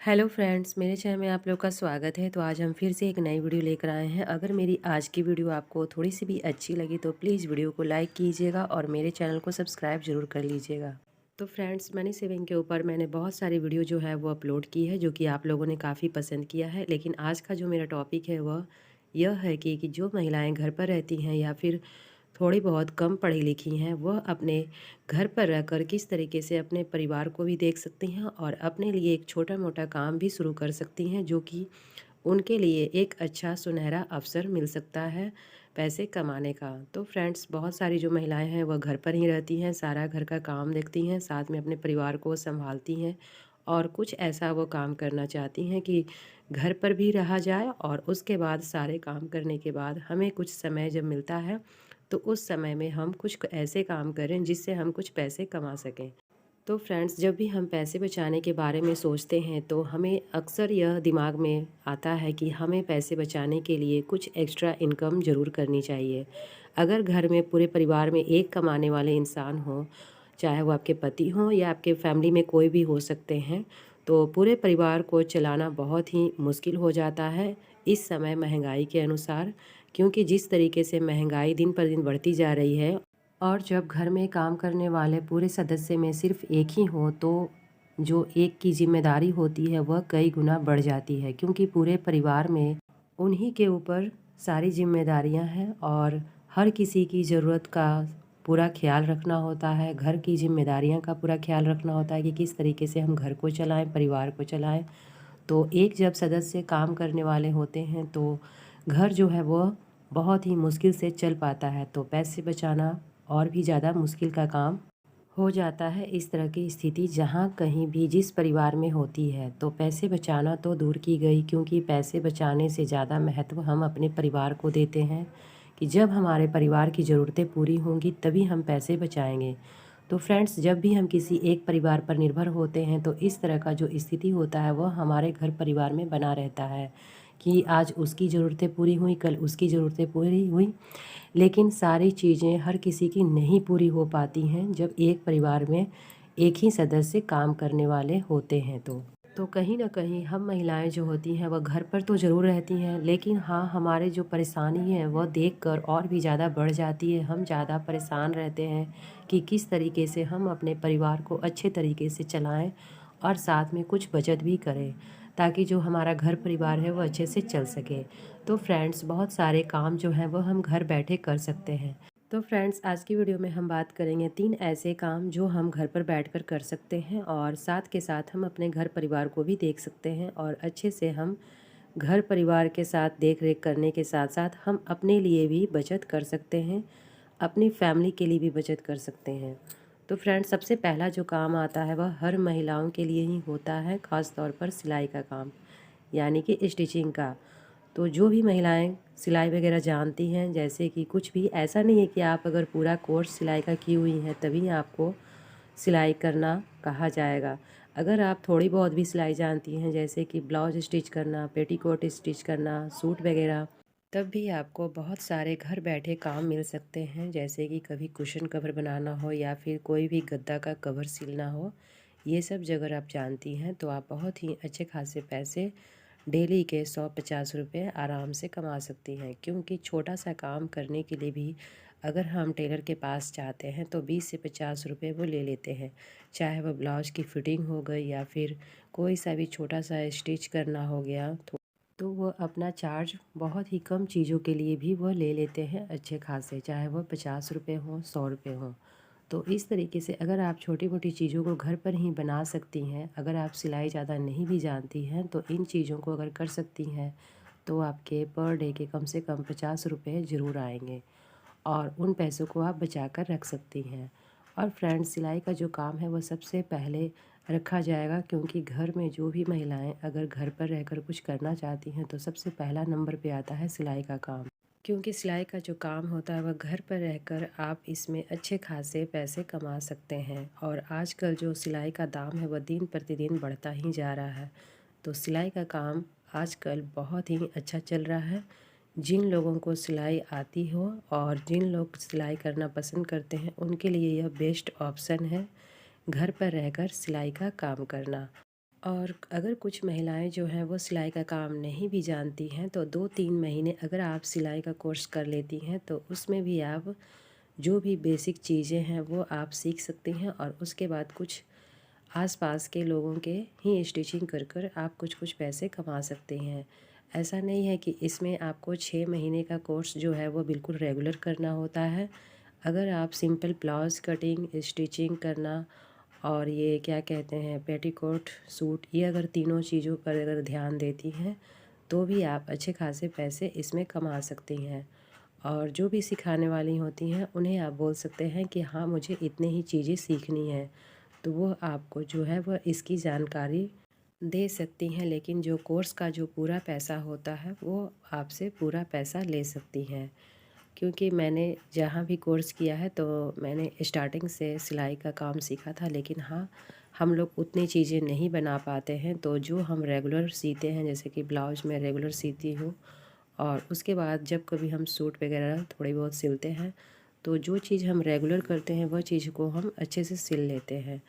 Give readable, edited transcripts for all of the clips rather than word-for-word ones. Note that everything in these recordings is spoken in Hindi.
हेलो फ्रेंड्स, मेरे चैनल में आप लोग का स्वागत है। तो आज हम फिर से एक नई वीडियो लेकर आए हैं। अगर मेरी आज की वीडियो आपको थोड़ी सी भी अच्छी लगी तो प्लीज़ वीडियो को लाइक कीजिएगा और मेरे चैनल को सब्सक्राइब ज़रूर कर लीजिएगा। तो फ्रेंड्स, मनी सेविंग के ऊपर मैंने बहुत सारी वीडियो जो है वो अपलोड की है, जो कि आप लोगों ने काफ़ी पसंद किया है। लेकिन आज का जो मेरा टॉपिक है वह यह है कि जो महिलाएँ घर पर रहती हैं या फिर थोड़ी बहुत कम पढ़ी लिखी हैं, वह अपने घर पर रहकर किस तरीके से अपने परिवार को भी देख सकती हैं और अपने लिए एक छोटा मोटा काम भी शुरू कर सकती हैं, जो कि उनके लिए एक अच्छा सुनहरा अवसर मिल सकता है पैसे कमाने का। तो फ्रेंड्स, बहुत सारी जो महिलाएं हैं वह घर पर ही रहती हैं, सारा घर का काम देखती हैं, साथ में अपने परिवार को संभालती हैं और कुछ ऐसा वो काम करना चाहती हैं कि घर पर भी रहा जाए और उसके बाद सारे काम करने के बाद हमें कुछ समय जब मिलता है तो उस समय में हम कुछ ऐसे काम करें जिससे हम कुछ पैसे कमा सकें। तो फ्रेंड्स, जब भी हम पैसे बचाने के बारे में सोचते हैं तो हमें अक्सर यह दिमाग में आता है कि हमें पैसे बचाने के लिए कुछ एक्स्ट्रा इनकम ज़रूर करनी चाहिए। अगर घर में पूरे परिवार में एक कमाने वाले इंसान हों, चाहे वो आपके पति हों या आपके फैमिली में कोई भी हो सकते हैं, तो पूरे परिवार को चलाना बहुत ही मुश्किल हो जाता है इस समय महंगाई के अनुसार। क्योंकि जिस तरीके से महंगाई दिन पर दिन बढ़ती जा रही है और जब घर में काम करने वाले पूरे सदस्य में सिर्फ एक ही हो तो जो एक की जिम्मेदारी होती है वह कई गुना बढ़ जाती है, क्योंकि पूरे परिवार में उन्हीं के ऊपर सारी जिम्मेदारियां हैं और हर किसी की ज़रूरत का पूरा ख्याल रखना होता है। घर की जिम्मेदारियां का पूरा ख्याल रखना होता है कि किस तरीके से हम घर को चलाएं, परिवार को चलाएं। तो एक जब सदस्य काम करने वाले होते हैं तो घर जो है वह बहुत ही मुश्किल से चल पाता है। तो पैसे बचाना और भी ज़्यादा मुश्किल का काम हो जाता है इस तरह की स्थिति जहाँ कहीं भी जिस परिवार में होती है। तो पैसे बचाना तो दूर की गई, क्योंकि पैसे बचाने से ज़्यादा महत्व हम अपने परिवार को देते हैं कि जब हमारे परिवार की ज़रूरतें पूरी होंगी तभी हम पैसे बचाएंगे। तो फ्रेंड्स, जब भी हम किसी एक परिवार पर निर्भर होते हैं तो इस तरह का जो स्थिति होता है वह हमारे घर परिवार में बना रहता है कि आज उसकी ज़रूरतें पूरी हुई, कल उसकी ज़रूरतें पूरी हुई। लेकिन सारी चीज़ें हर किसी की नहीं पूरी हो पाती हैं जब एक परिवार में एक ही सदस्य काम करने वाले होते हैं। तो कहीं न कहीं हम महिलाएं जो होती हैं वह घर पर तो ज़रूर रहती हैं, लेकिन हाँ, हमारे जो परेशानी है वह देखकर और भी ज़्यादा बढ़ जाती है। हम ज़्यादा परेशान रहते हैं कि किस तरीके से हम अपने परिवार को अच्छे तरीके से चलाएं और साथ में कुछ बचत भी करें, ताकि जो हमारा घर परिवार है वो अच्छे से चल सके। तो फ्रेंड्स, बहुत सारे काम जो हैं वो हम घर बैठे कर सकते हैं। तो फ्रेंड्स, आज की वीडियो में हम बात करेंगे 3 ऐसे काम जो हम घर पर बैठकर कर सकते हैं और साथ के साथ हम अपने घर परिवार को भी देख सकते हैं और अच्छे से हम घर परिवार के साथ देख रेख करने के साथ साथ हम अपने लिए भी बचत कर सकते हैं, अपनी फैमिली के लिए भी बचत कर सकते हैं। तो फ्रेंड्स, सबसे पहला जो काम आता है वह हर महिलाओं के लिए ही होता है, ख़ास तौर पर सिलाई का काम, यानी कि स्टिचिंग का। तो जो भी महिलाएं सिलाई वगैरह जानती हैं, जैसे कि कुछ भी ऐसा नहीं है कि आप अगर पूरा कोर्स सिलाई का की हुई हैं तभी आपको सिलाई करना कहा जाएगा। अगर आप थोड़ी बहुत भी सिलाई जानती हैं, जैसे कि ब्लाउज स्टिच करना, पेटीकोट स्टिच करना, सूट वगैरह, तब भी आपको बहुत सारे घर बैठे काम मिल सकते हैं। जैसे कि कभी कुशन कवर बनाना हो या फिर कोई भी गद्दा का कवर सिलना हो, ये सब अगर आप जानती हैं तो आप बहुत ही अच्छे खासे पैसे डेली के 100-50 रुपये आराम से कमा सकती हैं। क्योंकि छोटा सा काम करने के लिए भी अगर हम टेलर के पास जाते हैं तो 20 से 50 रुपये वो ले लेते हैं। चाहे वह ब्लाउज की फिटिंग हो गई या फिर कोई सा भी छोटा सा स्टिच करना हो गया, तो वह अपना चार्ज बहुत ही कम चीज़ों के लिए भी वह ले लेते हैं अच्छे खासे, चाहे वह 50 रुपये हों, 100 रुपये हों। तो इस तरीके से अगर आप छोटी मोटी चीज़ों को घर पर ही बना सकती हैं, अगर आप सिलाई ज़्यादा नहीं भी जानती हैं तो इन चीज़ों को अगर कर सकती हैं तो आपके पर डे के कम से कम 50 रुपये ज़रूर आएंगे और उन पैसों को आप बचा कर रख सकती हैं। और फ्रेंड्स, सिलाई का जो काम है वह सबसे पहले रखा जाएगा, क्योंकि घर में जो भी महिलाएं अगर घर पर रहकर कुछ करना चाहती हैं तो सबसे पहला नंबर पे आता है सिलाई का काम। क्योंकि सिलाई का जो काम होता है वह घर पर रहकर आप इसमें अच्छे खासे पैसे कमा सकते हैं और आजकल जो सिलाई का दाम है वह दिन प्रतिदिन बढ़ता ही जा रहा है। तो सिलाई का काम आजकल बहुत ही अच्छा चल रहा है। जिन लोगों को सिलाई आती हो और जिन लोग सिलाई करना पसंद करते हैं उनके लिए यह बेस्ट ऑप्शन है, घर पर रहकर सिलाई का काम करना। और अगर कुछ महिलाएं जो हैं वो सिलाई का काम नहीं भी जानती हैं तो 2-3 महीने अगर आप सिलाई का कोर्स कर लेती हैं तो उसमें भी आप जो भी बेसिक चीज़ें हैं वो आप सीख सकती हैं, और उसके बाद कुछ आसपास के लोगों के ही स्टिचिंग कर कर आप कुछ कुछ पैसे कमा सकते हैं। ऐसा नहीं है कि इसमें आपको 6 महीने का कोर्स जो है वो बिल्कुल रेगुलर करना होता है। अगर आप सिंपल ब्लाउज़ कटिंग, स्टिचिंग करना और ये क्या कहते हैं पेटीकोट, सूट, ये अगर तीनों चीज़ों पर अगर ध्यान देती हैं तो भी आप अच्छे खासे पैसे इसमें कमा सकती हैं। और जो भी सिखाने वाली होती हैं उन्हें आप बोल सकते हैं कि हाँ मुझे इतनी ही चीज़ें सीखनी है, तो वो आपको जो है वह इसकी जानकारी दे सकती हैं, लेकिन जो कोर्स का जो पूरा पैसा होता है वो आपसे पूरा पैसा ले सकती हैं। क्योंकि मैंने जहाँ भी कोर्स किया है तो मैंने स्टार्टिंग से सिलाई का काम सीखा था, लेकिन हाँ हम लोग उतनी चीज़ें नहीं बना पाते हैं। तो जो हम रेगुलर सीते हैं, जैसे कि ब्लाउज में रेगुलर सीती हूँ, और उसके बाद जब कभी हम सूट वगैरह थोड़ी बहुत सिलते हैं तो जो चीज़ हम रेगुलर करते हैं वह चीज़ को हम अच्छे से सिल लेते हैं।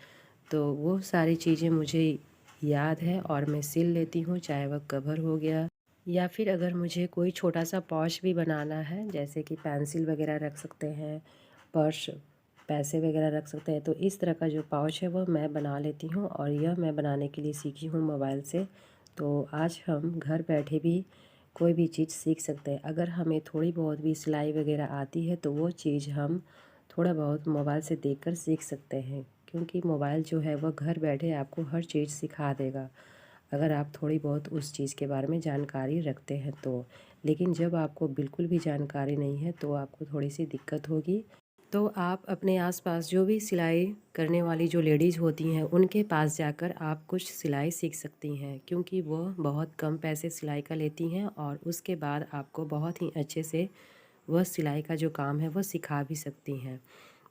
तो वो सारी चीज़ें मुझे याद है और मैं सिल लेती हूँ, चाहे वह कवर हो गया या फिर अगर मुझे कोई छोटा सा पॉच भी बनाना है, जैसे कि पेंसिल वगैरह रख सकते हैं, पर्स, पैसे वगैरह रख सकते हैं, तो इस तरह का जो पाउच है वो मैं बना लेती हूँ, और यह मैं बनाने के लिए सीखी हूँ मोबाइल से। तो आज हम घर बैठे भी कोई भी चीज़ सीख सकते हैं। अगर हमें थोड़ी बहुत भी सिलाई वगैरह आती है तो वो चीज़ हम थोड़ा बहुत मोबाइल से देखकर सीख सकते हैं, क्योंकि मोबाइल जो है वह घर बैठे आपको हर चीज़ सिखा देगा अगर आप थोड़ी बहुत उस चीज़ के बारे में जानकारी रखते हैं तो। लेकिन जब आपको बिल्कुल भी जानकारी नहीं है तो आपको थोड़ी सी दिक्कत होगी। तो आप अपने आसपास जो भी सिलाई करने वाली जो लेडीज़ होती हैं उनके पास जाकर आप कुछ सिलाई सीख सकती हैं, क्योंकि वो बहुत कम पैसे सिलाई का लेती हैं और उसके बाद आपको बहुत ही अच्छे से वह सिलाई का जो काम है वह सिखा भी सकती हैं।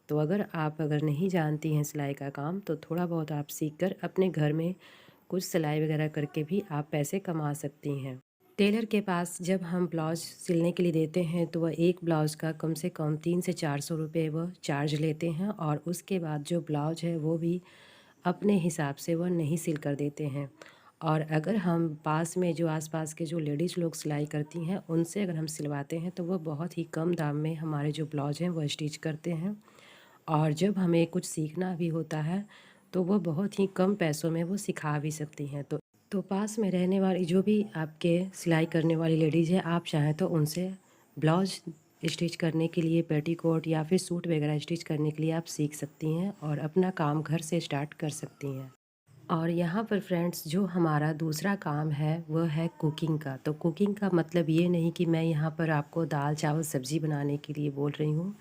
तो अगर नहीं जानती हैं सिलाई का काम तो थोड़ा बहुत आप सीख कर अपने घर में कुछ सिलाई वगैरह करके भी आप पैसे कमा सकती हैं। टेलर के पास जब हम ब्लाउज़ सिलने के लिए देते हैं तो वह एक ब्लाउज़ का कम से कम 300 से 400 रुपये वह चार्ज लेते हैं, और उसके बाद जो ब्लाउज है वो भी अपने हिसाब से वह नहीं सिल कर देते हैं। और अगर हम पास में जो आसपास के जो लेडीज़ लोग सिलाई करती हैं उनसे अगर हम सिलवाते हैं तो वह बहुत ही कम दाम में हमारे जो ब्लाउज हैं वह स्टिच करते हैं। और जब हमें कुछ सीखना भी होता है तो वह बहुत ही कम पैसों में वो सिखा भी सकती हैं। तो पास में रहने वाली जो भी आपके सिलाई करने वाली लेडीज़ है, आप चाहें तो उनसे ब्लाउज स्टिच करने के लिए, पेटीकोट या फिर सूट वगैरह स्टिच करने के लिए आप सीख सकती हैं और अपना काम घर से स्टार्ट कर सकती हैं। और यहाँ पर फ्रेंड्स जो हमारा दूसरा काम है वह है कुकिंग का। तो कुकिंग का मतलब ये नहीं कि मैं यहाँ पर आपको दाल चावल सब्ज़ी बनाने के लिए बोल रही हूँ।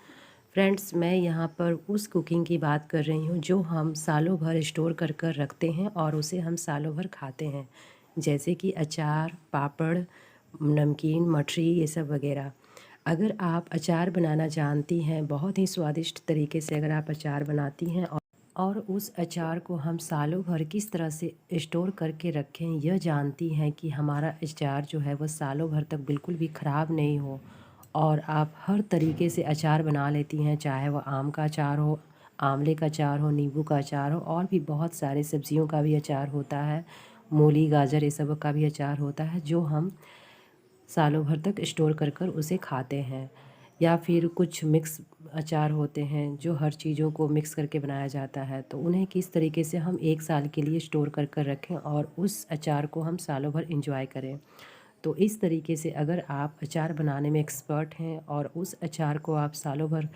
फ्रेंड्स मैं यहाँ पर उस कुकिंग की बात कर रही हूँ जो हम सालों भर स्टोर कर कर रखते हैं और उसे हम सालों भर खाते हैं, जैसे कि अचार, पापड़, नमकीन, मठरी, ये सब वगैरह। अगर आप अचार बनाना जानती हैं, बहुत ही स्वादिष्ट तरीके से अगर आप अचार बनाती हैं और उस अचार को हम सालों भर किस तरह से स्टोर करके रखें यह जानती हैं कि हमारा अचार जो है वह सालों भर तक बिल्कुल भी ख़राब नहीं हो, और आप हर तरीके से अचार बना लेती हैं, चाहे वह आम का अचार हो, आंवले का अचार हो, नींबू का अचार हो, और भी बहुत सारे सब्जियों का भी अचार होता है, मूली, गाजर, ये सब का भी अचार होता है जो हम सालों भर तक स्टोर कर कर उसे खाते हैं। या फिर कुछ मिक्स अचार होते हैं जो हर चीज़ों को मिक्स करके बनाया जाता है, तो उन्हें किस तरीके से हम 1 साल के लिए स्टोर कर कर रखें और उस अचार को हम सालों भर इंजॉय करें। तो इस तरीके से अगर आप अचार बनाने में एक्सपर्ट हैं और उस अचार को आप सालों भर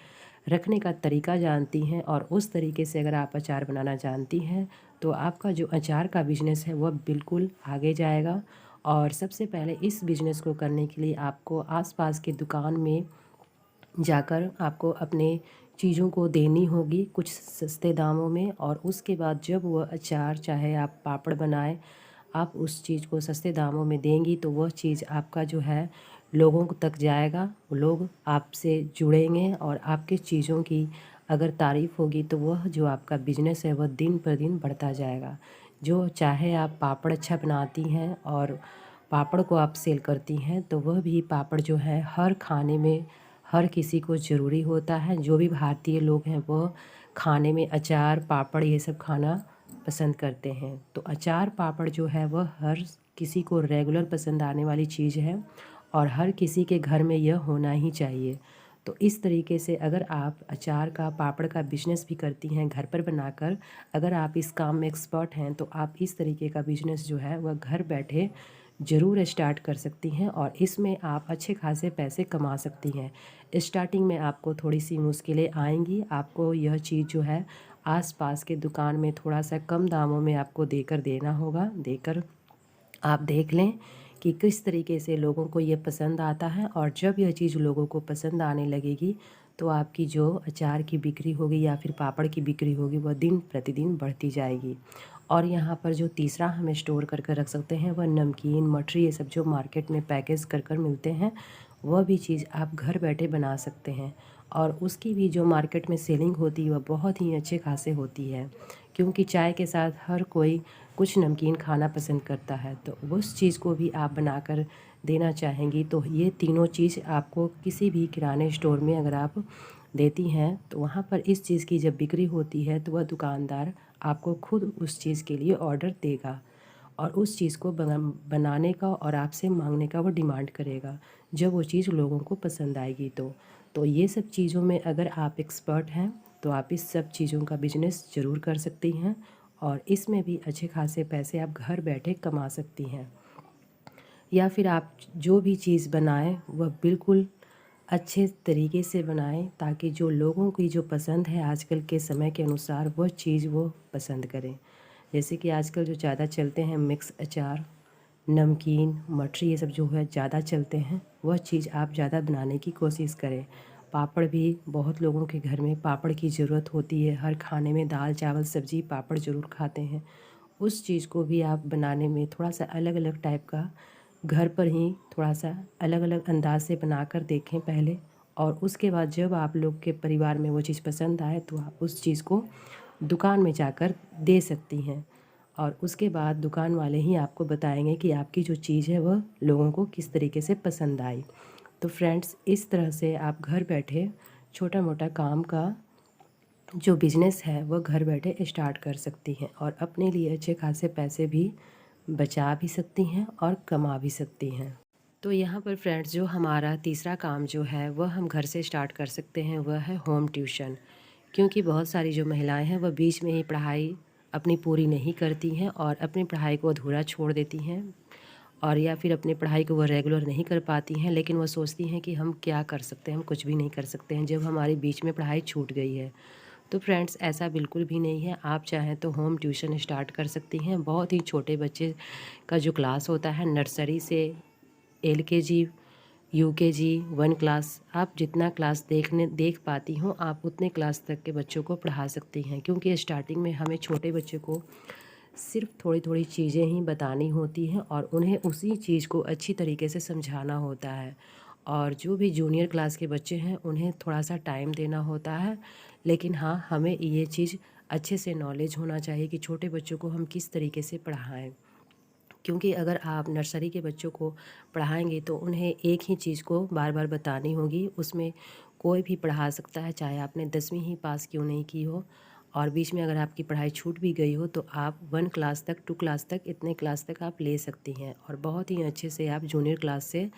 रखने का तरीका जानती हैं और उस तरीके से अगर आप अचार बनाना जानती हैं तो आपका जो अचार का बिज़नेस है वह बिल्कुल आगे जाएगा। और सबसे पहले इस बिज़नेस को करने के लिए आपको आसपास की दुकान में जाकर आपको अपने चीज़ों को देनी होगी कुछ सस्ते दामों में, और उसके बाद जब वह अचार, चाहे आप पापड़ बनाएं, आप उस चीज़ को सस्ते दामों में देंगी तो वह चीज़ आपका जो है लोगों तक जाएगा, लोग आपसे जुड़ेंगे और आपके चीज़ों की अगर तारीफ़ होगी तो वह जो आपका बिजनेस है वह दिन पर दिन बढ़ता जाएगा। जो चाहे आप पापड़ अच्छा बनाती हैं और पापड़ को आप सेल करती हैं तो वह भी पापड़ जो है हर खाने में हर किसी को ज़रूरी होता है। जो भी भारतीय लोग हैं वो खाने में अचार, पापड़, ये सब खाना पसंद करते हैं। तो अचार पापड़ जो है वह हर किसी को रेगुलर पसंद आने वाली चीज़ है और हर किसी के घर में यह होना ही चाहिए। तो इस तरीके से अगर आप अचार का पापड़ का बिजनेस भी करती हैं घर पर बनाकर, अगर आप इस काम में एक्सपर्ट हैं तो आप इस तरीके का बिजनेस जो है वह घर बैठे ज़रूर स्टार्ट कर सकती हैं और इसमें आप अच्छे खासे पैसे कमा सकती हैं। स्टार्टिंग में आपको थोड़ी सी मुश्किलें आएंगी, आपको यह चीज़ जो है आसपास के दुकान में थोड़ा सा कम दामों में आपको देकर देना होगा। देकर आप देख लें कि किस तरीके से लोगों को ये पसंद आता है और जब यह चीज़ लोगों को पसंद आने लगेगी तो आपकी जो अचार की बिक्री होगी या फिर पापड़ की बिक्री होगी वह दिन प्रतिदिन बढ़ती जाएगी। और यहाँ पर जो तीसरा हम स्टोर कर कर रख सकते हैं वह नमकीन मठरी ये सब जो मार्केट में पैकेज कर कर मिलते हैं वह भी चीज़ आप घर बैठे बना सकते हैं और उसकी भी जो मार्केट में सेलिंग होती है वह बहुत ही अच्छे खासे होती है, क्योंकि चाय के साथ हर कोई कुछ नमकीन खाना पसंद करता है। तो उस चीज़ को भी आप बनाकर देना चाहेंगी तो ये तीनों चीज़ आपको किसी भी किराने स्टोर में अगर आप देती हैं तो वहाँ पर इस चीज़ की जब बिक्री होती है तो वह दुकानदार आपको खुद उस चीज़ के लिए ऑर्डर देगा और उस चीज़ को बनाने का और आपसे मांगने का वो डिमांड करेगा जब वो चीज़ लोगों को पसंद आएगी। तो ये सब चीज़ों में अगर आप एक्सपर्ट हैं तो आप इस सब चीज़ों का बिजनेस ज़रूर कर सकती हैं और इसमें भी अच्छे खासे पैसे आप घर बैठे कमा सकती हैं। या फिर आप जो भी चीज़ बनाएं वह बिल्कुल अच्छे तरीके से बनाएं ताकि जो लोगों की जो पसंद है आजकल के समय के अनुसार वह चीज़ वो पसंद करें। जैसे कि आजकल जो ज़्यादा चलते हैं मिक्स अचार नमकीन मठरी ये सब जो है ज़्यादा चलते हैं वह चीज़ आप ज़्यादा बनाने की कोशिश करें। पापड़ भी बहुत लोगों के घर में पापड़ की ज़रूरत होती है, हर खाने में दाल चावल सब्ज़ी पापड़ ज़रूर खाते हैं। उस चीज़ को भी आप बनाने में थोड़ा सा अलग अलग टाइप का घर पर ही थोड़ा सा अलग अलग अंदाज से बना कर देखें पहले और उसके बाद जब आप लोग के परिवार में वो चीज़ पसंद आए तो आप उस चीज़ को दुकान में जाकर दे सकती हैं और उसके बाद दुकान वाले ही आपको बताएंगे कि आपकी जो चीज़ है वह लोगों को किस तरीके से पसंद आई। तो फ्रेंड्स इस तरह से आप घर बैठे छोटा मोटा काम का जो बिज़नेस है वह घर बैठे स्टार्ट कर सकती हैं और अपने लिए अच्छे खासे पैसे भी बचा भी सकती हैं और कमा भी सकती हैं। तो यहाँ पर फ्रेंड्स जो हमारा तीसरा काम जो है वह हम घर से स्टार्ट कर सकते हैं वह है होम ट्यूशन। क्योंकि बहुत सारी जो महिलाएं हैं वह बीच में ही पढ़ाई अपनी पूरी नहीं करती हैं और अपनी पढ़ाई को अधूरा छोड़ देती हैं और या फिर अपनी पढ़ाई को वह रेगुलर नहीं कर पाती हैं, लेकिन वह सोचती हैं कि हम क्या कर सकते हैं, हम कुछ भी नहीं कर सकते हैं जब हमारी बीच में पढ़ाई छूट गई है। तो फ्रेंड्स ऐसा बिल्कुल भी नहीं है, आप चाहें तो होम ट्यूशन स्टार्ट कर सकती हैं। बहुत ही छोटे बच्चे का जो क्लास होता है नर्सरी से LKG UKG 1 क्लास, आप जितना क्लास देख पाती हो आप उतने क्लास तक के बच्चों को पढ़ा सकती हैं, क्योंकि स्टार्टिंग में हमें छोटे बच्चों को सिर्फ थोड़ी थोड़ी चीज़ें ही बतानी होती हैं और उन्हें उसी चीज़ को अच्छी तरीके से समझाना होता है। और जो भी जूनियर क्लास के बच्चे हैं उन्हें थोड़ा सा टाइम देना होता है, लेकिन हाँ हमें ये चीज़ अच्छे से नॉलेज होना चाहिए कि छोटे बच्चों को हम किस तरीके से पढ़ाएं। क्योंकि अगर आप नर्सरी के बच्चों को पढ़ाएंगे तो उन्हें एक ही चीज़ को बार बार बतानी होगी, उसमें कोई भी पढ़ा सकता है चाहे आपने 10वीं ही पास क्यों नहीं की हो और बीच में अगर आपकी पढ़ाई छूट भी गई हो तो आप 1 क्लास तक 2 क्लास तक इतने क्लास तक आप ले सकती हैं और बहुत ही अच्छे से आप जूनियर क्लास से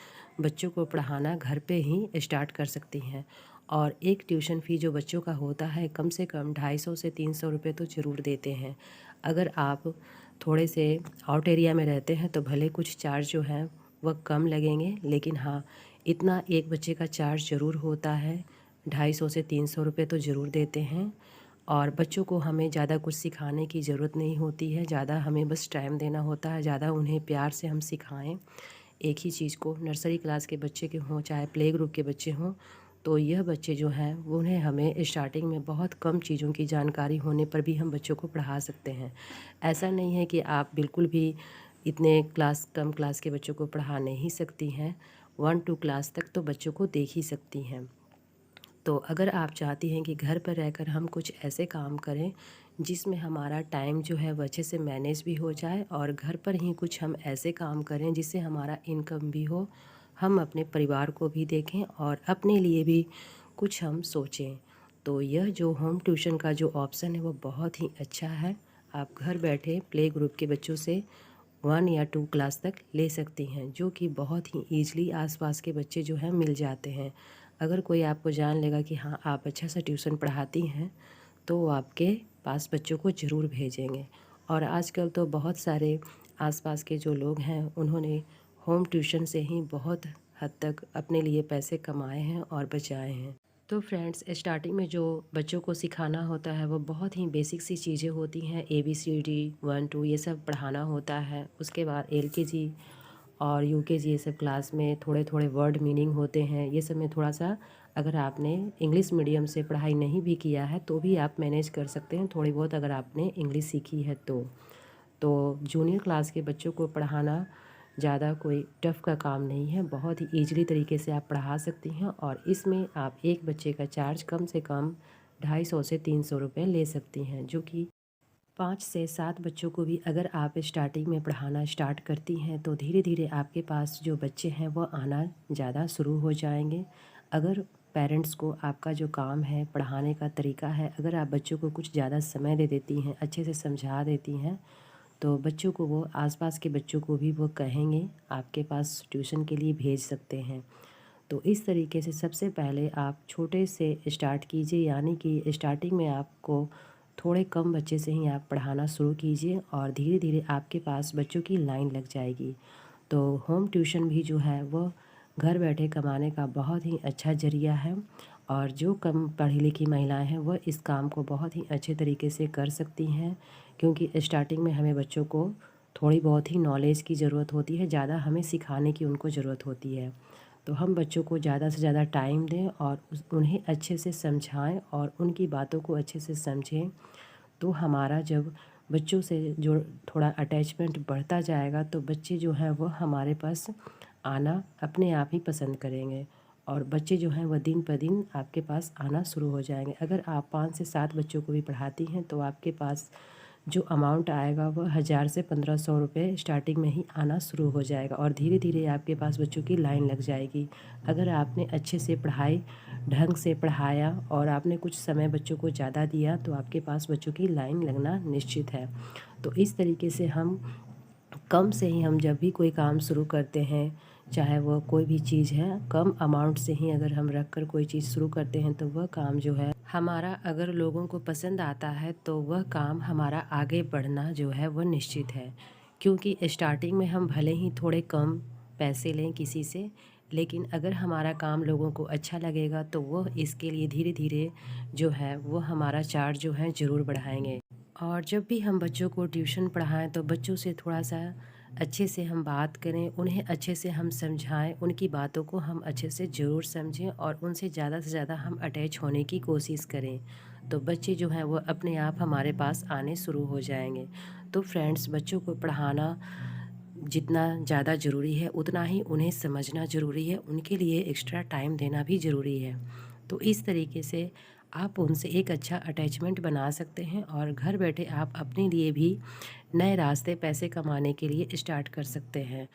बच्चों को पढ़ाना घर पे ही स्टार्ट कर सकती हैं। और एक ट्यूशन फ़ी जो बच्चों का होता है कम से कम 250 से 300 रुपये तो ज़रूर देते हैं। अगर आप थोड़े से आउट एरिया में रहते हैं तो भले कुछ चार्ज जो है वह कम लगेंगे, लेकिन हाँ इतना एक बच्चे का चार्ज ज़रूर होता है, 250 से 300 रुपये तो ज़रूर देते हैं। और बच्चों को हमें ज़्यादा कुछ सिखाने की ज़रूरत नहीं होती है, ज़्यादा हमें बस टाइम देना होता है, ज़्यादा उन्हें प्यार से हम सिखाएं एक ही चीज़ को। नर्सरी क्लास के बच्चे के हों चाहे प्ले ग्रुप के बच्चे हों, तो यह बच्चे जो हैं वो उन्हें हमें स्टार्टिंग में बहुत कम चीज़ों की जानकारी होने पर भी हम बच्चों को पढ़ा सकते हैं। ऐसा नहीं है कि आप बिल्कुल भी इतने कम क्लास के बच्चों को पढ़ा नहीं सकती हैं, 1-2 क्लास तक तो बच्चों को देख ही सकती हैं। तो अगर आप चाहती हैं कि घर पर रहकर हम कुछ ऐसे काम करें जिसमें हमारा टाइम जो है वो अच्छे से मैनेज भी हो जाए और घर पर ही कुछ हम ऐसे काम करें जिससे हमारा इनकम भी हो, हम अपने परिवार को भी देखें और अपने लिए भी कुछ हम सोचें, तो यह जो होम ट्यूशन का जो ऑप्शन है वो बहुत ही अच्छा है। आप घर बैठे प्ले ग्रुप के बच्चों से 1 या 2 क्लास तक ले सकती हैं, जो कि बहुत ही ईज़िली आस-पास के बच्चे जो हैं मिल जाते हैं। अगर कोई आपको जान लेगा कि हाँ, आप अच्छा सा ट्यूशन पढ़ाती हैं, तो वो आपके पास बच्चों को ज़रूर भेजेंगे। और आजकल तो बहुत सारे आस-पास के जो लोग हैं, उन्होंने होम ट्यूशन से ही बहुत हद तक अपने लिए पैसे कमाए हैं और बचाए हैं। तो फ्रेंड्स, स्टार्टिंग में जो बच्चों को सिखाना होता है वो बहुत ही बेसिक सी चीज़ें होती हैं। ABCD 1 2 ये सब पढ़ाना होता है। उसके बाद LKG और UKG ये सब क्लास में थोड़े थोड़े वर्ड मीनिंग होते हैं। ये सब में थोड़ा सा, अगर आपने इंग्लिश मीडियम से पढ़ाई नहीं भी किया है तो भी आप मैनेज कर सकते हैं, थोड़ी बहुत अगर आपने इंग्लिश सीखी है तो जूनियर क्लास के बच्चों को पढ़ाना ज़्यादा कोई टफ़ का काम नहीं है, बहुत ही ईज़िली तरीके से आप पढ़ा सकती हैं। और इसमें आप एक बच्चे का चार्ज कम से कम 250 से 300 रुपये ले सकती हैं, जो कि 5 से 7 बच्चों को भी अगर आप स्टार्टिंग में पढ़ाना स्टार्ट करती हैं तो धीरे धीरे आपके पास जो बच्चे हैं वो आना ज़्यादा शुरू हो जाएंगे। अगर पेरेंट्स को आपका जो काम है, पढ़ाने का तरीका है, अगर आप बच्चों को कुछ ज़्यादा समय दे देती हैं, अच्छे से समझा देती हैं, तो बच्चों को वो आसपास के बच्चों को भी वो कहेंगे आपके पास ट्यूशन के लिए भेज सकते हैं। तो इस तरीके से सबसे पहले आप छोटे से स्टार्ट कीजिए, यानी कि स्टार्टिंग में आपको थोड़े कम बच्चे से ही आप पढ़ाना शुरू कीजिए और धीरे धीरे आपके पास बच्चों की लाइन लग जाएगी। तो होम ट्यूशन भी जो है वो घर बैठे कमाने का बहुत ही अच्छा ज़रिया है। और जो कम पढ़ी लिखी महिलाएं हैं वह इस काम को बहुत ही अच्छे तरीके से कर सकती हैं, क्योंकि स्टार्टिंग में हमें बच्चों को थोड़ी बहुत ही नॉलेज की ज़रूरत होती है, ज़्यादा हमें सिखाने की उनको ज़रूरत होती है। तो हम बच्चों को ज़्यादा से ज़्यादा टाइम दें और उन्हें अच्छे से समझाएं और उनकी बातों को अच्छे से समझें। तो हमारा जब बच्चों से जो थोड़ा अटैचमेंट बढ़ता जाएगा तो बच्चे जो हैं वो हमारे पास आना अपने आप ही पसंद करेंगे और बच्चे जो हैं वह दिन ब दिन आपके पास आना शुरू हो जाएंगे। अगर आप 5 से 7 बच्चों को भी पढ़ाती हैं तो आपके पास जो अमाउंट आएगा वह 1000 से 1500 रुपये स्टार्टिंग में ही आना शुरू हो जाएगा और धीरे धीरे आपके पास बच्चों की लाइन लग जाएगी। अगर आपने अच्छे से पढ़ाई ढंग से पढ़ाया और आपने कुछ समय बच्चों को ज़्यादा दिया तो आपके पास बच्चों की लाइन लगना निश्चित है। तो इस तरीके से हम कम से ही, हम जब भी कोई काम शुरू करते हैं, चाहे वह कोई भी चीज़ है, कम अमाउंट से ही अगर हम रख कर कोई चीज़ शुरू करते हैं तो वह काम जो है हमारा, अगर लोगों को पसंद आता है तो वह काम हमारा आगे बढ़ना जो है वह निश्चित है। क्योंकि स्टार्टिंग में हम भले ही थोड़े कम पैसे लें किसी से, लेकिन अगर हमारा काम लोगों को अच्छा लगेगा तो वह इसके लिए धीरे धीरे जो है वो हमारा चार्ज जो है ज़रूर बढ़ाएंगे। और जब भी हम बच्चों को ट्यूशन पढ़ाएं तो बच्चों से थोड़ा सा अच्छे से हम बात करें, उन्हें अच्छे से हम समझाएं, उनकी बातों को हम अच्छे से ज़रूर समझें और उनसे ज़्यादा से ज़्यादा हम अटैच होने की कोशिश करें। तो बच्चे जो हैं वो अपने आप हमारे पास आने शुरू हो जाएंगे। तो फ्रेंड्स, बच्चों को पढ़ाना जितना ज़्यादा ज़रूरी है उतना ही उन्हें समझना ज़रूरी है, उनके लिए एक्स्ट्रा टाइम देना भी ज़रूरी है। तो इस तरीके से आप उनसे एक अच्छा अटैचमेंट बना सकते हैं और घर बैठे आप अपने लिए भी नए रास्ते पैसे कमाने के लिए स्टार्ट कर सकते हैं।